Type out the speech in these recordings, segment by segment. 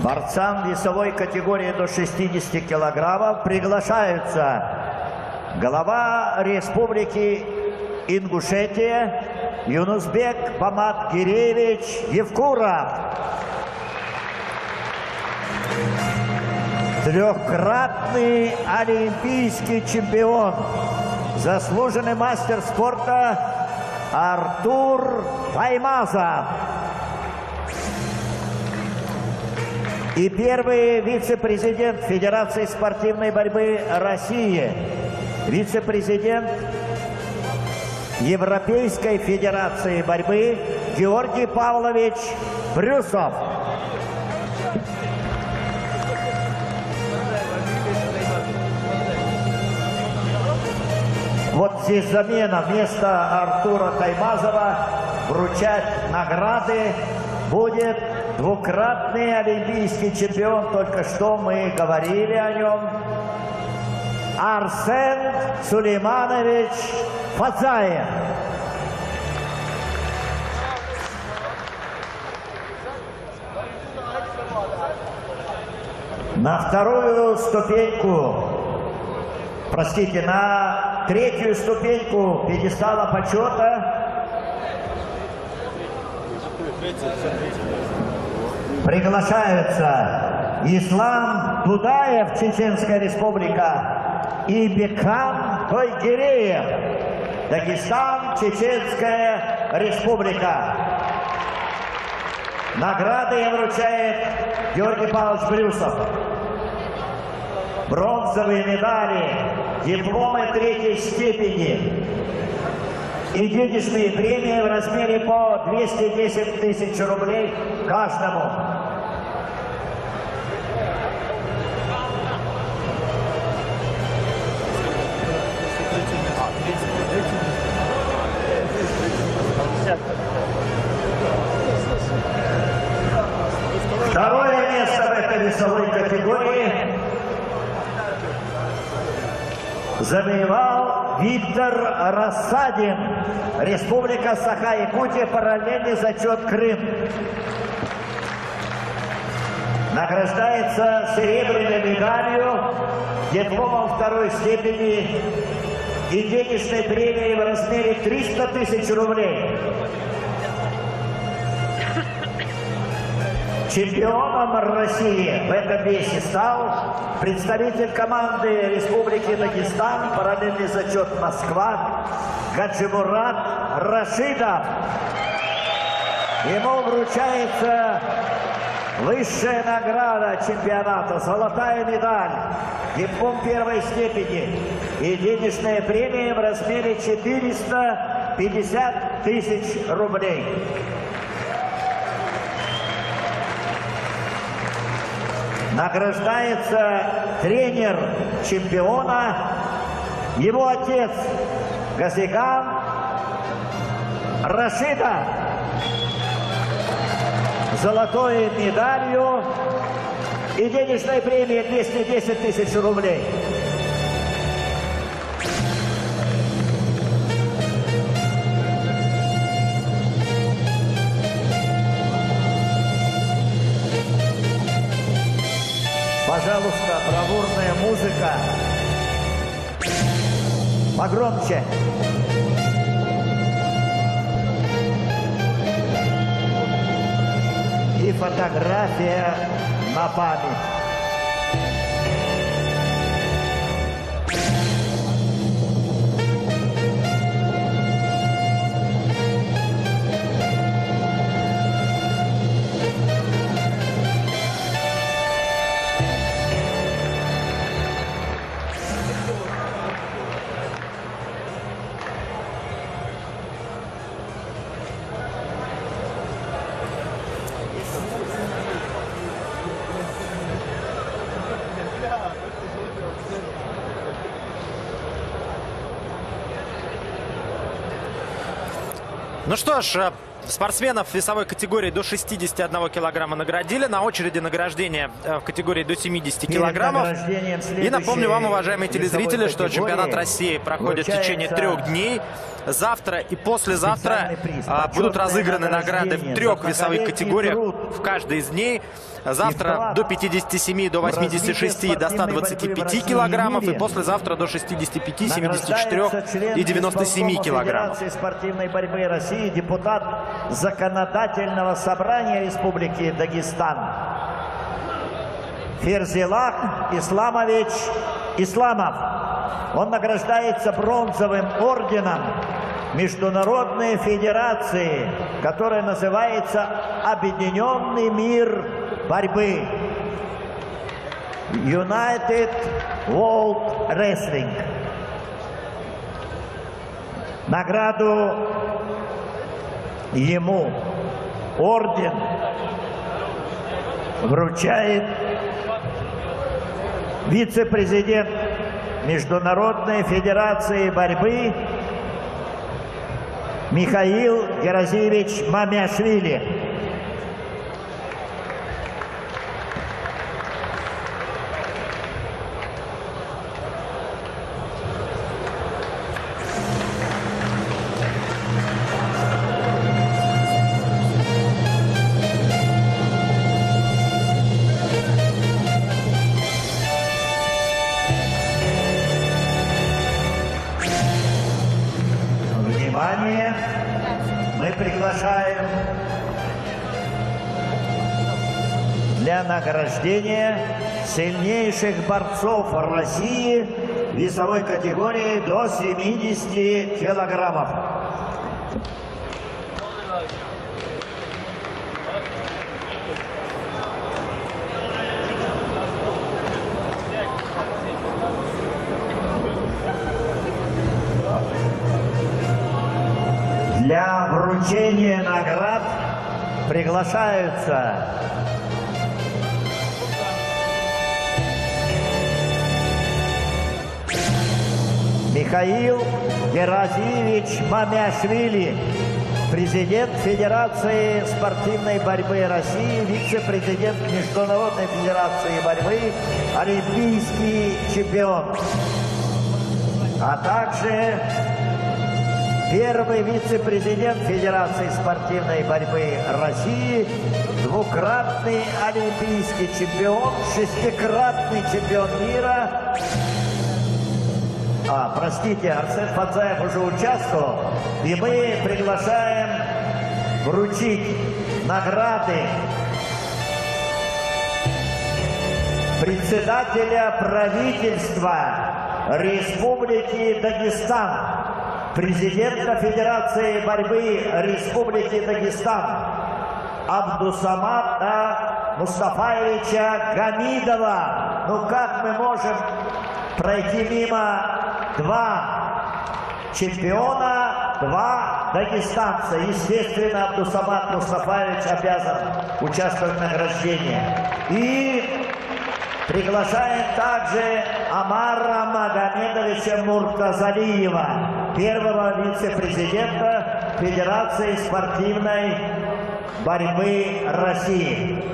Борцам весовой категории до 60 килограммов приглашаются глава Республики Ингушетия Юнусбек Баматгиреевич Евкуров, трехкратный олимпийский чемпион, заслуженный мастер спорта Артур Таймазов и первый вице-президент Федерации спортивной борьбы России, вице-президент Европейской Федерации борьбы Георгий Павлович Брюсов. Вот здесь замена. Вместо Артура Таймазова вручать награды будет двукратный олимпийский чемпион, только что мы говорили о нем, Арсен Сулейманович Фадзаев. На вторую ступеньку, простите, на третью ступеньку пьедестала почета приглашаются Ислам Дудаев, Чеченская Республика, и Бекхан Тойгиреев, Дагестан, Чеченская Республика. Награды им вручает Георгий Павлович Брюсов. Бронзовые медали, дипломы третьей степени и денежные премии в размере по 210 тысяч рублей каждому. Второе место в этой весовой категории завоевал Виктор Рассадин, Республика Саха-Якутия, параллельный зачет Крым. Награждается серебряной медалью, дипломом второй степени и денежной премией в размере 300 тысяч рублей. Чемпионом России в этом весе стал представитель команды Республики Дагестан, параллельный зачет Москва, Гаджимурат Рашидов. Ему вручается высшая награда чемпионата, золотая медаль, диплом первой степени и денежная премия в размере 450 тысяч рублей. Награждается тренер чемпиона, его отец Газиган Рашида, золотой медалью и денежной премией 210 тысяч рублей. Пожалуйста, бравурная музыка. Погромче. И фотография на память. Ну что ж, Спортсменов весовой категории до 61 килограмма наградили. На очереди награждение в категории до 70 килограммов. И напомню вам, уважаемые телезрители, что чемпионат России проходит в течение 3 дней. Завтра и послезавтра будут разыграны награды в 3 весовых категориях в каждой из дней. Завтра до 57, до 86, до 125 килограммов. И послезавтра до 65, 74 и 97 килограммов. Спортивной борьбы России депутат Законодательного собрания Республики Дагестан Ферзилах Исламович Исламов. Он награждается бронзовым орденом Международной Федерации, которая называется Объединенный мир борьбы. United World Wrestling. Награду ему орден вручает вице-президент Международной Федерации борьбы Михаил Геразиевич Мамиашвили. Внимание! Мы приглашаем для награждения сильнейших борцов России в весовой категории до 70 килограммов. Для вручения наград приглашаются Михаил Геразиевич Мамиашвили, президент Федерации спортивной борьбы России, вице-президент Международной Федерации борьбы, олимпийский чемпион, а также первый вице-президент Федерации спортивной борьбы России, двукратный олимпийский чемпион, 6-кратный чемпион мира. Простите, Арсен Фадзаев уже участвовал, и мы приглашаем вручить награды председателя правительства Республики Дагестан, президента Федерации борьбы Республики Дагестан Абдусамата Мустафаевича Гамидова. Ну как мы можем пройти мимо? 2 чемпиона, 2 дагестанца. Естественно, Абдусамат Мустафаевич обязан участвовать в награждении. И приглашаем также Амара Магомедовича Муртазалиева, первого вице-президента Федерации спортивной борьбы России.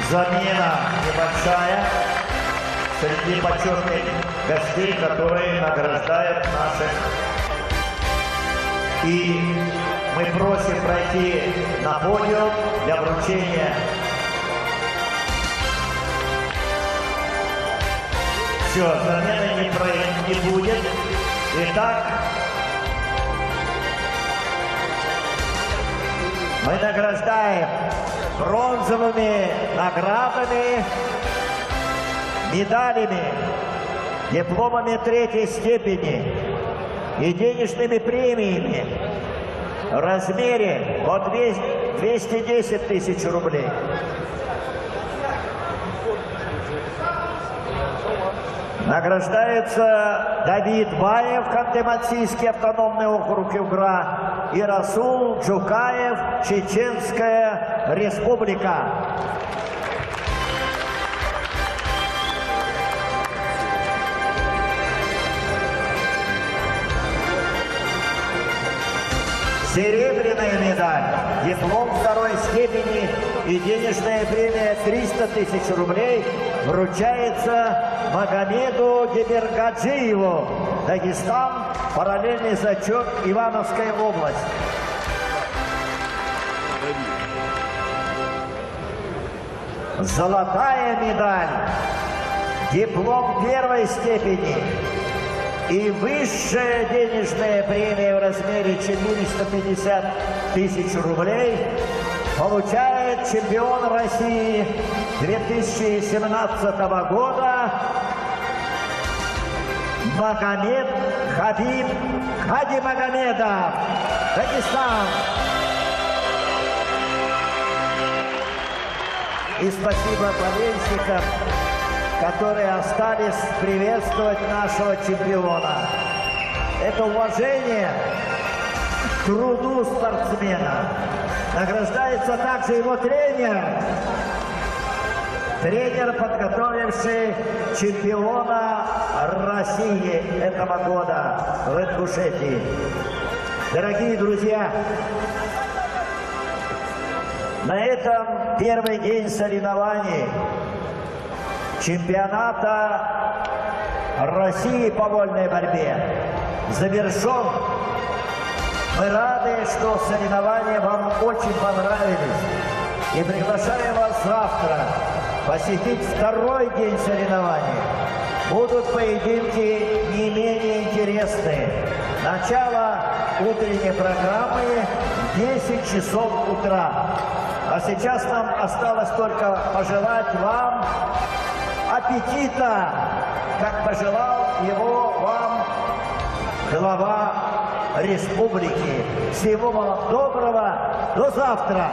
Замена небольшая среди почетных гостей, которые награждают наших. И мы просим пройти на подиум для вручения. Все, замены не будет. Итак, мы награждаем бронзовыми наградами, медалями, дипломами третьей степени и денежными премиями в размере от 210 тысяч рублей. Награждается Давид Баев, Ханты-Мансийский автономный округ Югра, и Расул Джукаев, Чеченская Республика. Серебряная медаль, диплом второй степени и денежная премия 300 тысяч рублей вручается Магомеду Гебергаджиеву, Дагестан, параллельный зачет, Ивановская область. Золотая медаль, диплом первой степени и высшая денежная премия в размере 450 тысяч рублей получает чемпион России 2017 года Магомед Хабиб Хадимагомедов, Дагестан. И спасибо болельщикам, которые остались приветствовать нашего чемпиона. Это уважение к труду спортсмена. Награждается также его тренер, подготовивший чемпиона России этого года в Ингушетии. Дорогие друзья, на этом первый день соревнований чемпионата России по вольной борьбе завершен. Мы рады, что соревнования вам очень понравились. И приглашаем вас завтра посетить второй день соревнований. Будут поединки не менее интересные. Начало утренней программы в 10 часов утра. А сейчас нам осталось только пожелать вам аппетита, как пожелал его вам глава республики. Всего вам доброго, до завтра.